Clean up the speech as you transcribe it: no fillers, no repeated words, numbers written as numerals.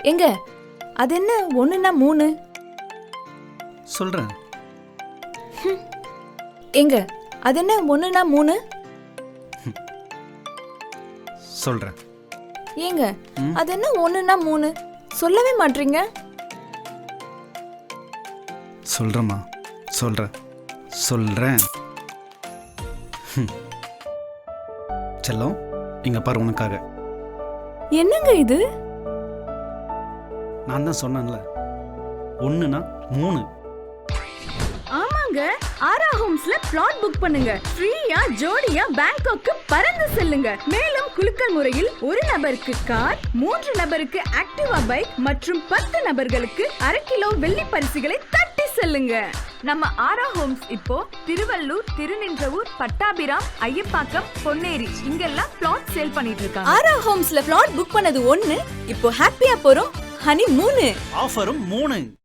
எங்க அது என்ன 1ன்னா 3? சொல்றேன். எங்க அது என்ன 1ன்னா 3? சொல்றேன். ஏங்க அது என்ன 1ன்னா 3? சொல்லவே மாட்டீங்க. சொல்றேம்மா, சொல்றேன் சொல்றேன். செல்லம், இங்க பாரு உனக்காக. என்னங்க இது? நான் தான் சொன்னேன்ல, 1ன்னா 3. ஆமாங்க, ஆரா ஹோம்ஸ்ல பிளாட் புக் பண்ணுங்க. ஃப்ரீயா ஜோடியா பேங்காக்கு பறந்து செல்லுங்க. மேலும் குலுக்கல் முறையில் ஒரு நபருக்கு கார், 3 நபருக்கு ஆக்டிவா பைக் மற்றும் 10 நபர்களுக்கு 1/2 கிலோ வெள்ளி பரிசுகளை தட்டி செல்லுங்க. நம்ம ஆரா ஹோம்ஸ் இப்போ திருவள்ளூர், திருநின்றவூர், பட்டாபிராம், ஐயப்பாக்கம், பொன்னேரி இங்கெல்லாம் பிளாட் சேல் பண்ணிட்டு இருக்காங்க. ஆரா ஹோம்ஸ்ல பிளாட் புக் பண்ணது 1, இப்போ ஹாப்பியா போறோம் ஹனி 3. ஆஃபரும் 3.